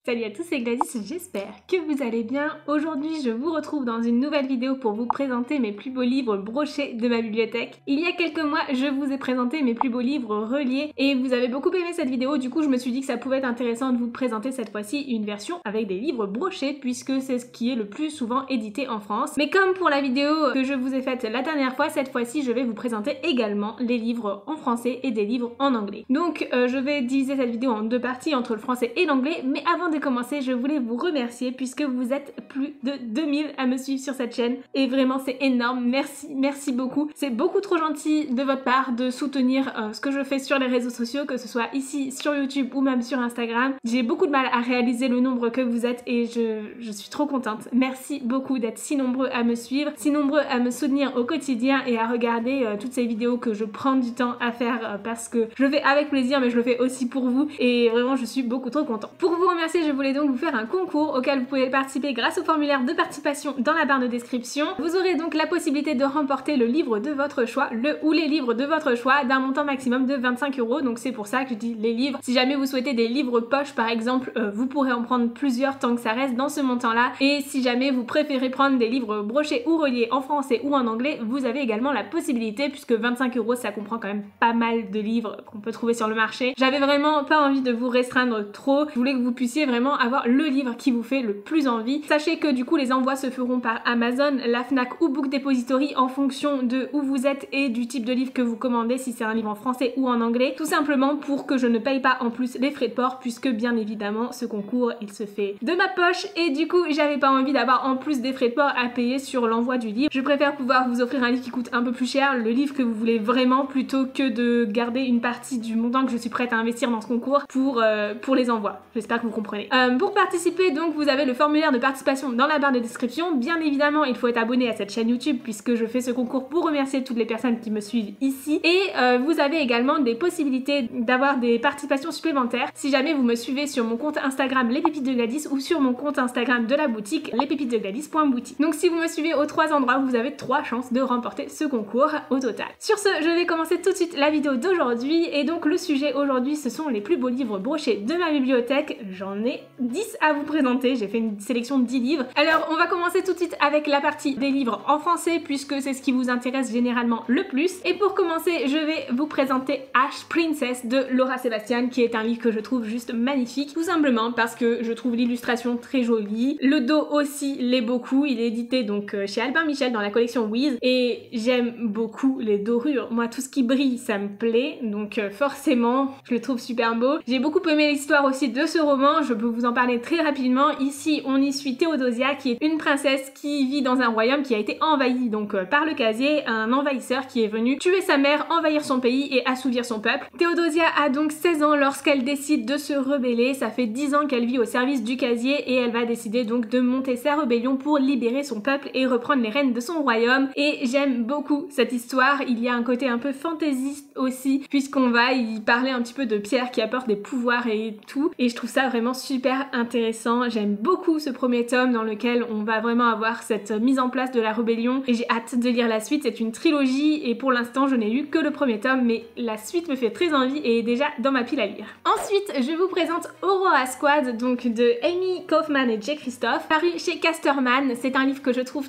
Salut à tous, c'est Gladys, j'espère que vous allez bien. Aujourd'hui, je vous retrouve dans une nouvelle vidéo pour vous présenter mes plus beaux livres brochés de ma bibliothèque. Il y a quelques mois, je vous ai présenté mes plus beaux livres reliés et vous avez beaucoup aimé cette vidéo, du coup je me suis dit que ça pouvait être intéressant de vous présenter cette fois-ci une version avec des livres brochés puisque c'est ce qui est le plus souvent édité en France. Mais comme pour la vidéo que je vous ai faite la dernière fois, cette fois-ci je vais vous présenter également les livres en français et des livres en anglais. Donc je vais diviser cette vidéo en deux parties entre le français et l'anglais, mais avant de commencer, je voulais vous remercier puisque vous êtes plus de 2000 à me suivre sur cette chaîne et vraiment c'est énorme, merci beaucoup. C'est beaucoup trop gentil de votre part de soutenir ce que je fais sur les réseaux sociaux, que ce soit ici sur YouTube ou même sur Instagram. J'ai beaucoup de mal à réaliser le nombre que vous êtes et je suis trop contente. Merci beaucoup d'être si nombreux à me suivre, si nombreux à me soutenir au quotidien et à regarder toutes ces vidéos que je prends du temps à faire parce que je le fais avec plaisir mais je le fais aussi pour vous et vraiment je suis beaucoup trop contente. Pour vous remercier, je voulais donc vous faire un concours auquel vous pouvez participer grâce au formulaire de participation dans la barre de description. Vous aurez donc la possibilité de remporter le livre de votre choix, le ou les livres de votre choix d'un montant maximum de 25 €. Donc c'est pour ça que je dis les livres. Si jamais vous souhaitez des livres poche par exemple, vous pourrez en prendre plusieurs tant que ça reste dans ce montant là. Et si jamais vous préférez prendre des livres brochés ou reliés en français ou en anglais, vous avez également la possibilité puisque 25 € ça comprend quand même pas mal de livres qu'on peut trouver sur le marché. J'avais vraiment pas envie de vous restreindre trop. Je voulais que vous puissiez vraiment avoir le livre qui vous fait le plus envie. Sachez que du coup les envois se feront par Amazon, la Fnac ou Book Depository en fonction de où vous êtes et du type de livre que vous commandez, si c'est un livre en français ou en anglais, tout simplement pour que je ne paye pas en plus les frais de port puisque bien évidemment ce concours il se fait de ma poche et du coup j'avais pas envie d'avoir en plus des frais de port à payer sur l'envoi du livre. Je préfère pouvoir vous offrir un livre qui coûte un peu plus cher, le livre que vous voulez vraiment, plutôt que de garder une partie du montant que je suis prête à investir dans ce concours pour les envois. J'espère que vous comprenez. Pour participer donc vous avez le formulaire de participation dans la barre de description. Bien évidemment il faut être abonné à cette chaîne YouTube puisque je fais ce concours pour remercier toutes les personnes qui me suivent ici et vous avez également des possibilités d'avoir des participations supplémentaires si jamais vous me suivez sur mon compte Instagram Les Pépites de Gladys ou sur mon compte Instagram de la boutique lespépitesdegladys.boutique. Donc si vous me suivez aux trois endroits vous avez 3 chances de remporter ce concours au total. Sur ce je vais commencer tout de suite la vidéo d'aujourd'hui et donc le sujet aujourd'hui ce sont les plus beaux livres brochés de ma bibliothèque. J'en ai 10 à vous présenter, j'ai fait une sélection de 10 livres. Alors on va commencer tout de suite avec la partie des livres en français puisque c'est ce qui vous intéresse généralement le plus. Et pour commencer je vais vous présenter Ash Princess de Laura Sebastian qui est un livre que je trouve juste magnifique, tout simplement parce que je trouve l'illustration très jolie. Le dos aussi l'est beaucoup, il est édité donc chez Albin Michel dans la collection Wiz et j'aime beaucoup les dorures. Moi tout ce qui brille ça me plaît donc forcément je le trouve super beau. J'ai beaucoup aimé l'histoire aussi de ce roman, je peux vous en parler très rapidement. Ici on y suit Théodosia qui est une princesse qui vit dans un royaume qui a été envahi donc par le casier, un envahisseur qui est venu tuer sa mère, envahir son pays et assouvir son peuple. Théodosia a donc 16 ans lorsqu'elle décide de se rebeller, ça fait 10 ans qu'elle vit au service du casier et elle va décider donc de monter sa rébellion pour libérer son peuple et reprendre les rênes de son royaume. Et j'aime beaucoup cette histoire, il y a un côté un peu fantaisiste aussi puisqu'on va y parler un petit peu de pierre qui apporte des pouvoirs et tout et je trouve ça vraiment super intéressant. J'aime beaucoup ce premier tome dans lequel on va vraiment avoir cette mise en place de la rébellion et j'ai hâte de lire la suite. C'est une trilogie et pour l'instant je n'ai lu que le premier tome mais la suite me fait très envie et est déjà dans ma pile à lire. Ensuite je vous présente Aurora Squad donc de Amy Kaufman et Jay Christophe, paru chez Casterman. C'est un livre que je trouve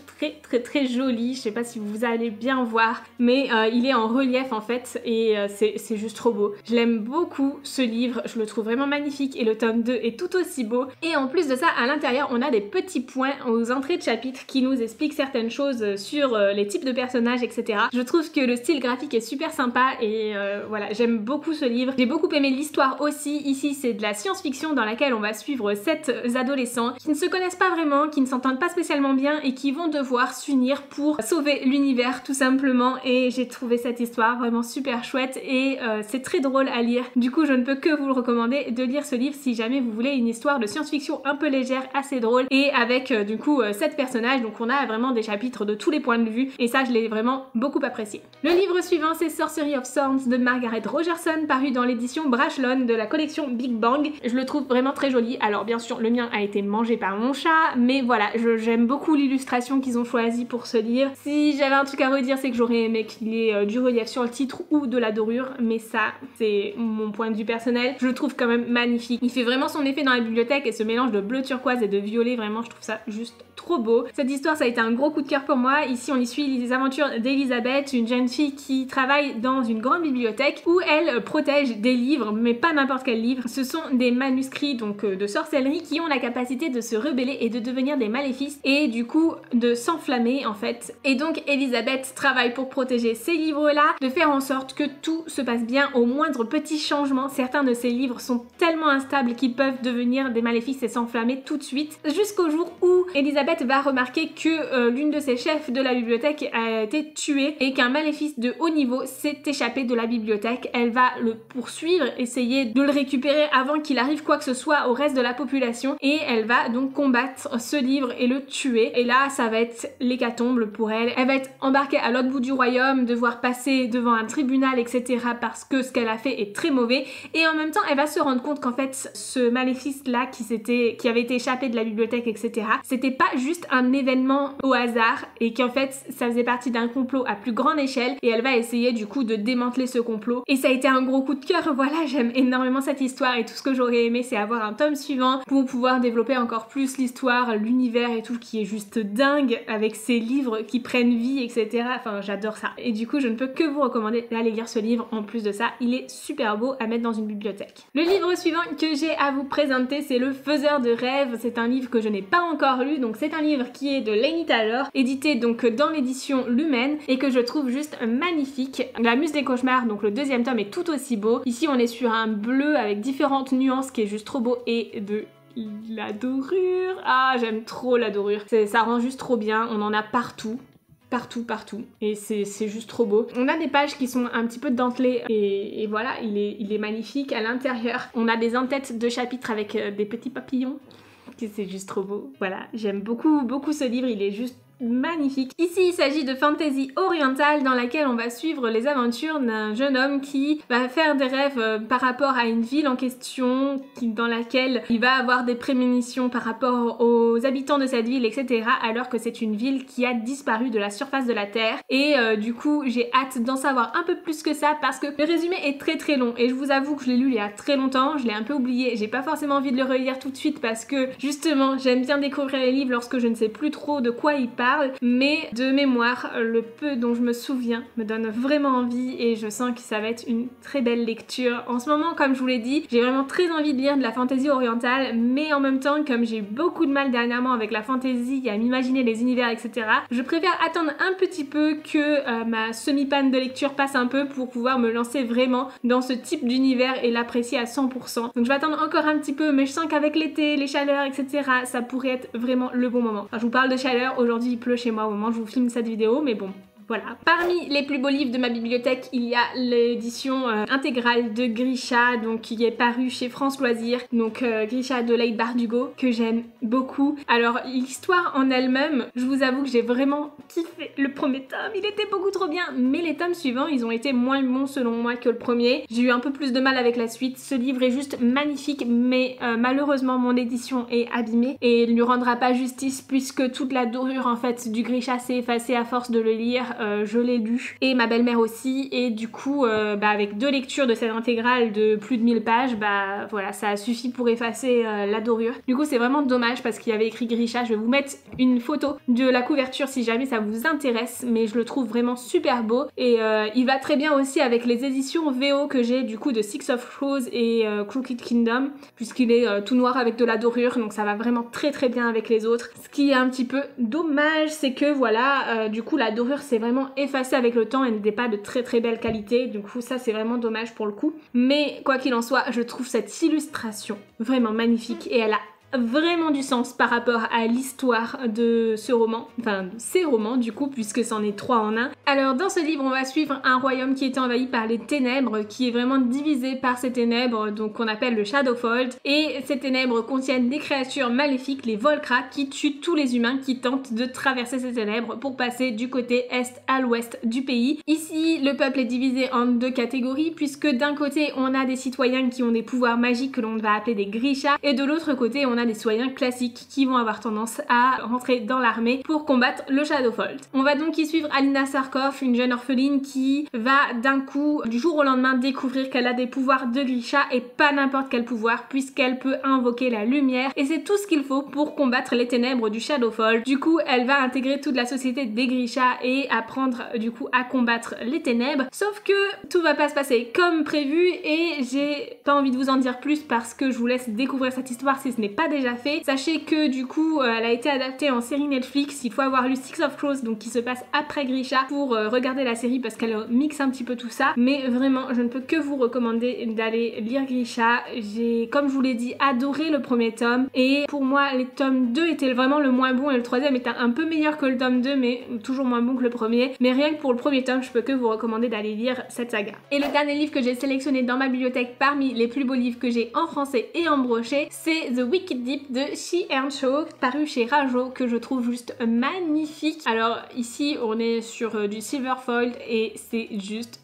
très joli, je sais pas si vous allez bien voir mais il est en relief en fait et c'est juste trop beau. Je l'aime beaucoup ce livre, je le trouve vraiment magnifique et le tome 2 est tout aussi beau et en plus de ça à l'intérieur on a des petits points aux entrées de chapitres qui nous expliquent certaines choses sur les types de personnages etc. Je trouve que le style graphique est super sympa et voilà j'aime beaucoup ce livre. J'ai beaucoup aimé l'histoire aussi. Ici c'est de la science-fiction dans laquelle on va suivre 7 adolescents qui ne se connaissent pas vraiment, qui ne s'entendent pas spécialement bien et qui vont devoir s'unir pour sauver l'univers tout simplement et j'ai trouvé cette histoire vraiment super chouette et c'est très drôle à lire. Du coup je ne peux que vous le recommander de lire ce livre si jamais vous voulez une histoire de science-fiction un peu légère, assez drôle et avec du coup 7 personnages donc on a vraiment des chapitres de tous les points de vue et ça je l'ai vraiment beaucoup apprécié. Le livre suivant c'est Sorcery of Thorns de Margaret Rogerson paru dans l'édition Brajlon de la collection Big Bang. Je le trouve vraiment très joli. Alors bien sûr le mien a été mangé par mon chat mais voilà j'aime beaucoup l'illustration qu'ils ont choisie pour ce livre. Si j'avais un truc à redire c'est que j'aurais aimé qu'il y ait du relief sur le titre ou de la dorure mais ça c'est mon point de vue personnel. Je le trouve quand même magnifique. Il fait vraiment son effet dans la bibliothèque et ce mélange de bleu turquoise et de violet, vraiment je trouve ça juste trop beau. Cette histoire ça a été un gros coup de cœur pour moi. Ici on y suit les aventures d'Elisabeth, une jeune fille qui travaille dans une grande bibliothèque où elle protège des livres, mais pas n'importe quel livre. Ce sont des manuscrits donc de sorcellerie qui ont la capacité de se rebeller et de devenir des maléfices et du coup de s'enflammer en fait. Et donc Elisabeth travaille pour protéger ces livres-là, de faire en sorte que tout se passe bien au moindre petit changement. Certains de ces livres sont tellement instables qu'ils peuvent devenir des maléfices et s'enflammer tout de suite, jusqu'au jour où Elisabeth va remarquer que l'une de ses chefs de la bibliothèque a été tuée et qu'un maléfice de haut niveau s'est échappé de la bibliothèque. Elle va le poursuivre, essayer de le récupérer avant qu'il arrive quoi que ce soit au reste de la population et elle va donc combattre ce livre et le tuer. Et là ça va être l'hécatombe pour elle. Elle va être embarquée à l'autre bout du royaume, devoir passer devant un tribunal etc. parce que ce qu'elle a fait est très mauvais et en même temps elle va se rendre compte qu'en fait ce maléfice là qui avait été échappé de la bibliothèque etc. c'était pas juste un événement au hasard et qu'en fait ça faisait partie d'un complot à plus grande échelle et elle va essayer du coup de démanteler ce complot et ça a été un gros coup de cœur. Voilà, j'aime énormément cette histoire et tout ce que j'aurais aimé c'est avoir un tome suivant pour pouvoir développer encore plus l'histoire, l'univers et tout qui est juste dingue avec ces livres qui prennent vie etc. Enfin j'adore ça et du coup je ne peux que vous recommander d'aller lire ce livre. En plus de ça il est super beau à mettre dans une bibliothèque. Le livre suivant que j'ai à vous présenter c'est Le Faiseur de Rêves. C'est un livre que je n'ai pas encore lu, donc c'est un livre qui est de Laini Taylor, édité donc dans l'édition Lumen et que je trouve juste magnifique. La Muse des Cauchemars, donc le deuxième tome est tout aussi beau. Ici on est sur un bleu avec différentes nuances qui est juste trop beau et de la dorure. Ah j'aime trop la dorure, ça rend juste trop bien, on en a partout. Partout et c'est juste trop beau. On a des pages qui sont un petit peu dentelées et voilà il est magnifique. À l'intérieur on a des en-têtes de chapitres avec des petits papillons, c'est juste trop beau. Voilà, j'aime beaucoup ce livre, il est juste magnifique. Ici il s'agit de fantasy orientale dans laquelle on va suivre les aventures d'un jeune homme qui va faire des rêves par rapport à une ville en question dans laquelle il va avoir des prémonitions par rapport aux habitants de cette ville etc. alors que c'est une ville qui a disparu de la surface de la terre et du coup j'ai hâte d'en savoir un peu plus que ça parce que le résumé est très long et je vous avoue que je l'ai lu il y a très longtemps, je l'ai un peu oublié, j'ai pas forcément envie de le relire tout de suite parce que justement j'aime bien découvrir les livres lorsque je ne sais plus trop de quoi ils parlent. Mais de mémoire, le peu dont je me souviens me donne vraiment envie et je sens que ça va être une très belle lecture. En ce moment, comme je vous l'ai dit, j'ai vraiment très envie de lire de la fantasy orientale, mais en même temps, comme j'ai eu beaucoup de mal dernièrement avec la fantasy et à m'imaginer les univers, etc., je préfère attendre un petit peu que ma semi-panne de lecture passe un peu pour pouvoir me lancer vraiment dans ce type d'univers et l'apprécier à 100%. Donc je vais attendre encore un petit peu, mais je sens qu'avec l'été, les chaleurs, etc., ça pourrait être vraiment le bon moment. Alors, je vous parle de chaleur, aujourd'hui il pleut chez moi au moment où je vous filme cette vidéo, mais bon, voilà. Parmi les plus beaux livres de ma bibliothèque, il y a l'édition intégrale de Grisha, donc qui est paru chez France Loisirs, donc Grisha de Leigh Bardugo, que j'aime beaucoup. Alors l'histoire en elle-même, je vous avoue que j'ai vraiment kiffé le premier tome, il était beaucoup trop bien, mais les tomes suivants, ils ont été moins bons selon moi que le premier. J'ai eu un peu plus de mal avec la suite. Ce livre est juste magnifique, mais malheureusement mon édition est abîmée et il ne lui rendra pas justice puisque toute la dorure en fait du Grisha s'est effacée à force de le lire. Je l'ai lu et ma belle-mère aussi et du coup avec 2 lectures de cette intégrale de plus de 1000 pages voilà ça a suffi pour effacer la dorure. Du coup c'est vraiment dommage parce qu'il y avait écrit Grisha. Je vais vous mettre une photo de la couverture si jamais ça vous intéresse, mais je le trouve vraiment super beau et il va très bien aussi avec les éditions VO que j'ai du coup de Six of Crows et Crooked Kingdom puisqu'il est tout noir avec de la dorure, donc ça va vraiment très bien avec les autres. Ce qui est un petit peu dommage c'est que voilà du coup la dorure c'est vraiment effacée avec le temps et n'était pas de très belle qualité, du coup ça c'est vraiment dommage pour le coup, mais quoi qu'il en soit je trouve cette illustration vraiment magnifique et elle a vraiment du sens par rapport à l'histoire de ce roman, enfin de ces romans du coup puisque c'en est 3 en un. Alors dans ce livre on va suivre un royaume qui est envahi par les ténèbres, qui est vraiment divisé par ces ténèbres donc qu'on appelle le Shadowfold, et ces ténèbres contiennent des créatures maléfiques, les Volcra, qui tuent tous les humains qui tentent de traverser ces ténèbres pour passer du côté est à l'ouest du pays. Ici le peuple est divisé en 2 catégories puisque d'un côté on a des citoyens qui ont des pouvoirs magiques que l'on va appeler des Grisha et de l'autre côté on on a des citoyens classiques qui vont avoir tendance à rentrer dans l'armée pour combattre le Shadowfold. On va donc y suivre Alina Sarkov, une jeune orpheline qui va d'un coup, du jour au lendemain, découvrir qu'elle a des pouvoirs de Grisha et pas n'importe quel pouvoir puisqu'elle peut invoquer la lumière et c'est tout ce qu'il faut pour combattre les ténèbres du Shadowfold. Du coup, elle va intégrer toute la société des Grisha et apprendre du coup à combattre les ténèbres. Sauf que tout va pas se passer comme prévu et j'ai pas envie de vous en dire plus parce que je vous laisse découvrir cette histoire si ce n'est pas déjà fait. Sachez que du coup, elle a été adaptée en série Netflix. Il faut avoir lu Six of Crows, donc qui se passe après Grisha, pour regarder la série parce qu'elle mixe un petit peu tout ça. Mais vraiment, je ne peux que vous recommander d'aller lire Grisha. J'ai, comme je vous l'ai dit, adoré le premier tome et pour moi, les tomes 2 étaient vraiment le moins bon et le troisième était un peu meilleur que le tome 2 mais toujours moins bon que le premier. Mais rien que pour le premier tome, je peux que vous recommander d'aller lire cette saga. Et le dernier livre que j'ai sélectionné dans ma bibliothèque parmi les plus beaux livres que j'ai en français et en brochet, c'est The Wicked Deep de Shi Eun-cho, paru chez Rajo, que je trouve juste magnifique. Alors ici, on est sur du Silverfold et c'est juste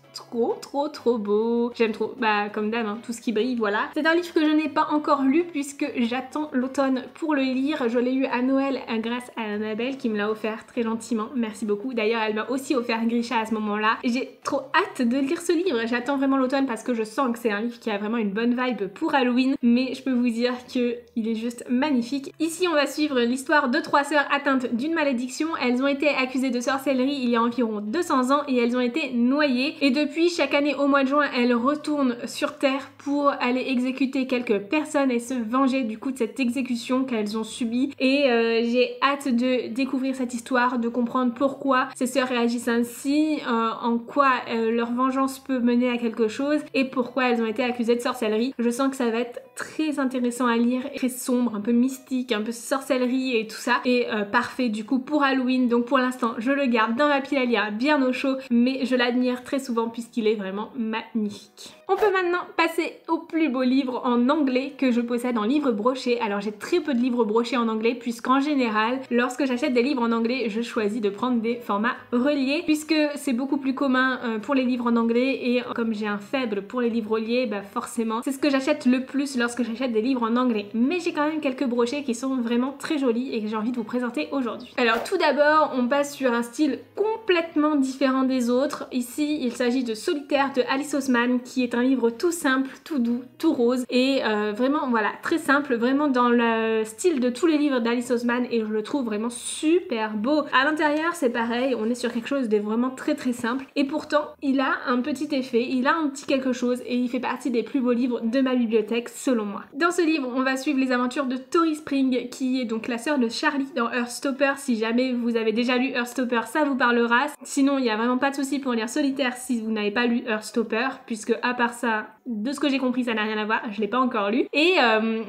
trop beau. J'aime trop, bah comme d'hab, hein, tout ce qui brille, voilà. C'est un livre que je n'ai pas encore lu puisque j'attends l'automne pour le lire. Je l'ai eu à Noël grâce à Annabelle qui me l'a offert très gentiment, merci beaucoup. D'ailleurs elle m'a aussi offert Grisha à ce moment-là. J'ai trop hâte de lire ce livre, j'attends vraiment l'automne parce que je sens que c'est un livre qui a vraiment une bonne vibe pour Halloween, mais je peux vous dire que il est juste magnifique. Ici on va suivre l'histoire de 3 sœurs atteintes d'une malédiction. Elles ont été accusées de sorcellerie il y a environ 200 ans et elles ont été noyées et depuis chaque année au mois de juin elles retournent sur Terre pour aller exécuter quelques personnes et se venger du coup de cette exécution qu'elles ont subie et j'ai hâte de découvrir cette histoire, de comprendre pourquoi ces sœurs réagissent ainsi, en quoi leur vengeance peut mener à quelque chose et pourquoi elles ont été accusées de sorcellerie. Je sens que ça va être très intéressant à lire, très sombre, un peu mystique, un peu sorcellerie et tout ça et parfait du coup pour Halloween. Donc pour l'instant je le garde dans ma pile à lire bien au chaud mais je l'admire très souvent puisqu'il est vraiment magnifique. On peut maintenant passer au plus beau livre en anglais que je possède en livre broché. Alors j'ai très peu de livres brochés en anglais puisqu'en général lorsque j'achète des livres en anglais je choisis de prendre des formats reliés puisque c'est beaucoup plus commun pour les livres en anglais et comme j'ai un faible pour les livres reliés, bah forcément c'est ce que j'achète le plus lorsque j'achète des livres en anglais. Mais j'ai quand même quelques brochets qui sont vraiment très jolis et que j'ai envie de vous présenter aujourd'hui. Alors tout d'abord on passe sur un style complètement différent des autres. Ici il s'agit de Solitaire de Alice Oseman qui est un livre tout simple, tout doux, tout rose et vraiment voilà très simple, vraiment dans le style de tous les livres d'Alice Oseman et je le trouve vraiment super beau. À l'intérieur c'est pareil, on est sur quelque chose de vraiment très simple et pourtant il a un petit effet, il a un petit quelque chose et il fait partie des plus beaux livres de ma bibliothèque selon moi. Dans ce livre on va suivre les aventures de Tori Spring qui est donc la sœur de Charlie dans Hearthstopper. Si jamais vous avez déjà lu Hearthstopper ça vous parlera, sinon il n'y a vraiment pas de souci pour lire Solitaire si vous n'avez pas lu Hearthstopper puisque à part ça, de ce que j'ai compris ça n'a rien à voir, je l'ai pas encore lu. Et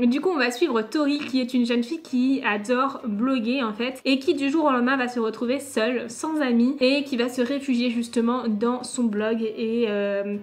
du coup on va suivre Tori qui est une jeune fille qui adore bloguer en fait et qui du jour au lendemain va se retrouver seule, sans amis et qui va se réfugier justement dans son blog et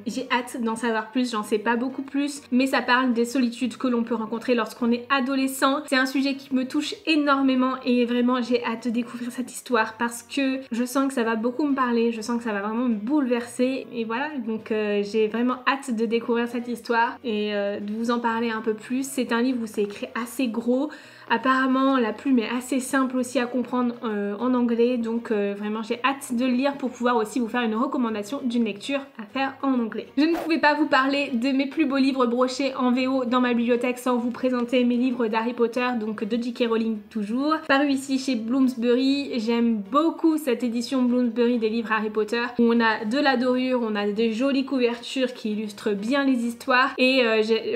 j'ai hâte d'en savoir plus, j'en sais pas beaucoup plus mais ça parle des solitudes que l'on peut rencontrer lorsqu'on est adolescent. C'est un sujet qui me touche énormément et vraiment j'ai hâte de découvrir cette histoire parce que je sens que ça va beaucoup me parler, je sens que ça va vraiment me bouleverser et voilà donc j'ai vraiment hâte de découvrir cette histoire et de vous en parler un peu plus. C'est un livre où c'est écrit assez gros. Apparemment la plume est assez simple aussi à comprendre en anglais donc vraiment j'ai hâte de le lire pour pouvoir aussi vous faire une recommandation d'une lecture à faire en anglais. Je ne pouvais pas vous parler de mes plus beaux livres brochés en VO dans ma bibliothèque sans vous présenter mes livres d'Harry Potter, donc de J.K. Rowling toujours, paru ici chez Bloomsbury. J'aime beaucoup cette édition Bloomsbury des livres Harry Potter où on a de la dorure, on a des jolies couvertures qui illustrent bien les histoires et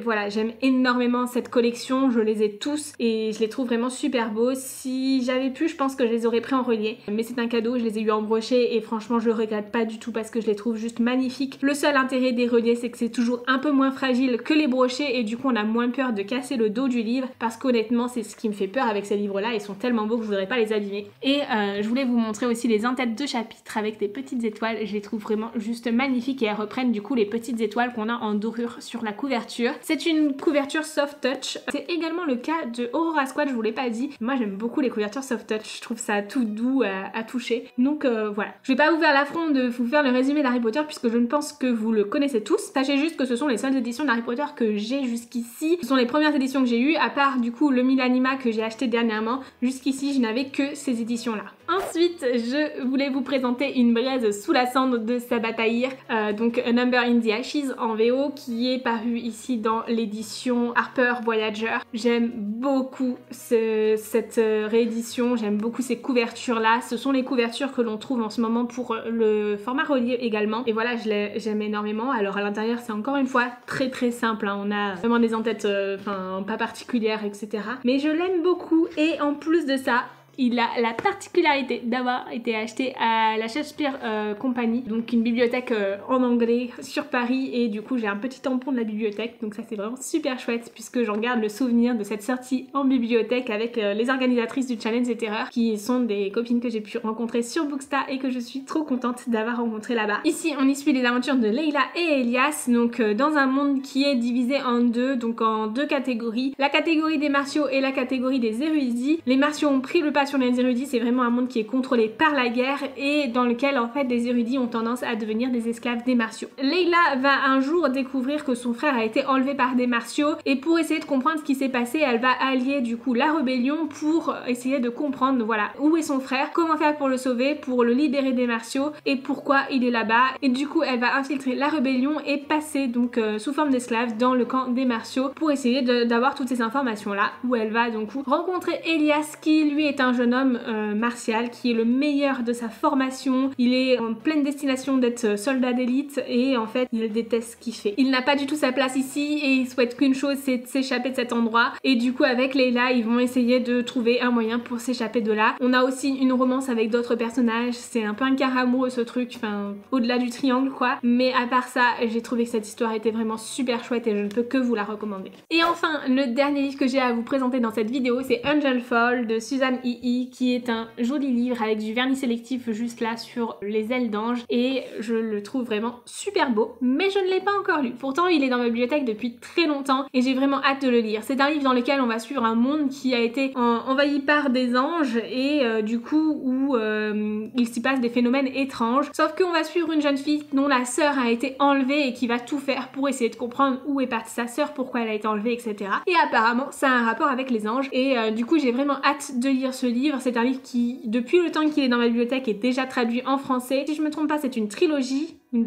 voilà j'aime énormément cette collection, je les ai tous et je les trouve vraiment super beaux. Si j'avais pu je pense que je les aurais pris en relié mais c'est un cadeau, je les ai eu en brochet et franchement je le regrette pas du tout parce que je les trouve juste magnifiques. Le seul intérêt des reliés c'est que c'est toujours un peu moins fragile que les brochets et du coup on a moins peur de casser le dos du livre parce qu'honnêtement c'est ce qui me fait peur avec ces livres là, ils sont tellement beaux que je voudrais pas les abîmer. Et je voulais vous montrer aussi les en-têtes de chapitres avec des petites étoiles, je les trouve vraiment juste magnifiques et elles reprennent du coup les petites étoiles qu'on a en dos dorure sur la couverture. C'est une couverture soft touch. C'est également le cas de Aurora Squad, je vous l'ai pas dit. Moi j'aime beaucoup les couvertures soft touch, je trouve ça tout doux à toucher. Donc voilà. Je vais pas vous faire l'affront de vous faire le résumé d'Harry Potter puisque je ne pense que vous le connaissez tous. Sachez juste que ce sont les seules éditions d'Harry Potter que j'ai jusqu'ici. Ce sont les premières éditions que j'ai eues, à part du coup le Millenima que j'ai acheté dernièrement. Jusqu'ici je n'avais que ces éditions là. Ensuite je voulais vous présenter Une braise sous la cendre de Sabaa Tahir, donc A Number in the Ashes en VO, qui est paru ici dans l'édition Harper Voyager. J'aime beaucoup cette réédition, j'aime beaucoup ces couvertures là. Ce sont les couvertures que l'on trouve en ce moment pour le format relié également. Et voilà, j'aime énormément. Alors à l'intérieur c'est encore une fois très simple, hein. On a vraiment des entêtes pas particulières, etc. Mais je l'aime beaucoup et en plus de ça, il a la particularité d'avoir été acheté à la Shakespeare Company, donc une bibliothèque en anglais sur Paris, et du coup j'ai un petit tampon de la bibliothèque, donc ça c'est vraiment super chouette puisque j'en garde le souvenir de cette sortie en bibliothèque avec les organisatrices du Challenge des Terreurs qui sont des copines que j'ai pu rencontrer sur Booksta et que je suis trop contente d'avoir rencontré là-bas. Ici on y suit les aventures de Layla et Elias, donc dans un monde qui est divisé en deux, donc en deux catégories, la catégorie des martiaux et la catégorie des érudits. Les martiaux ont pris le pas sur les érudits, c'est vraiment un monde qui est contrôlé par la guerre et dans lequel en fait des érudits ont tendance à devenir des esclaves des martiaux. Layla va un jour découvrir que son frère a été enlevé par des martiaux et pour essayer de comprendre ce qui s'est passé, elle va allier du coup la rébellion pour essayer de comprendre voilà où est son frère, comment faire pour le sauver, pour le libérer des martiaux et pourquoi il est là-bas. Et du coup elle va infiltrer la rébellion et passer donc sous forme d'esclave dans le camp des martiaux pour essayer d'avoir toutes ces informations là, où elle va donc rencontrer Elias qui lui est un jeune homme martial qui est le meilleur de sa formation. Il est en pleine destination d'être soldat d'élite et en fait il déteste ce qu'il fait. Il n'a pas du tout sa place ici et il souhaite qu'une chose, c'est de s'échapper de cet endroit, et du coup avec Layla ils vont essayer de trouver un moyen pour s'échapper de là. On a aussi une romance avec d'autres personnages, c'est un peu un quart amoureux ce truc, enfin au-delà du triangle quoi, mais à part ça j'ai trouvé que cette histoire était vraiment super chouette et je ne peux que vous la recommander. Et enfin le dernier livre que j'ai à vous présenter dans cette vidéo, c'est Angel Fall de Susan Ii, qui est un joli livre avec du vernis sélectif juste là sur les ailes d'ange et je le trouve vraiment super beau, mais je ne l'ai pas encore lu. Pourtant il est dans ma bibliothèque depuis très longtemps et j'ai vraiment hâte de le lire. C'est un livre dans lequel on va suivre un monde qui a été envahi par des anges et du coup où il s'y passe des phénomènes étranges, sauf qu'on va suivre une jeune fille dont la sœur a été enlevée et qui va tout faire pour essayer de comprendre où est partie sa sœur, pourquoi elle a été enlevée, etc. Et apparemment ça a un rapport avec les anges et du coup j'ai vraiment hâte de lire ce livre. C'est un livre qui, depuis le temps qu'il est dans ma bibliothèque, est déjà traduit en français. Si je me trompe pas, c'est une trilogie. Une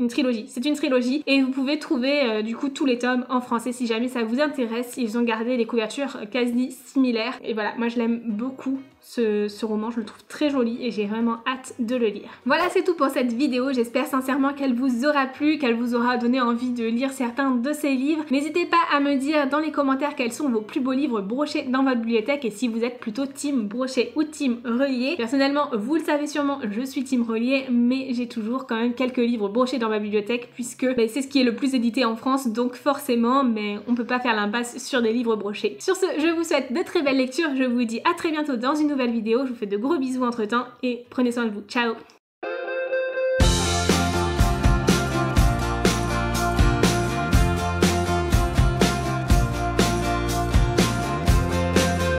trilogie. C'est une trilogie et vous pouvez trouver du coup tous les tomes en français si jamais ça vous intéresse. Ils ont gardé les couvertures quasi similaires et voilà, moi je l'aime beaucoup ce roman, je le trouve très joli et j'ai vraiment hâte de le lire. Voilà, c'est tout pour cette vidéo, j'espère sincèrement qu'elle vous aura plu, qu'elle vous aura donné envie de lire certains de ces livres. N'hésitez pas à me dire dans les commentaires quels sont vos plus beaux livres brochés dans votre bibliothèque et si vous êtes plutôt team broché ou team relié. Personnellement, vous le savez sûrement, je suis team relié, mais j'ai toujours quand même quelques livres brochés dans ma bibliothèque puisque c'est ce qui est le plus édité en France, donc forcément, mais on peut pas faire l'impasse sur des livres brochés. Sur ce, je vous souhaite de très belles lectures, je vous dis à très bientôt dans une nouvelle vidéo, je vous fais de gros bisous entre temps et prenez soin de vous, ciao!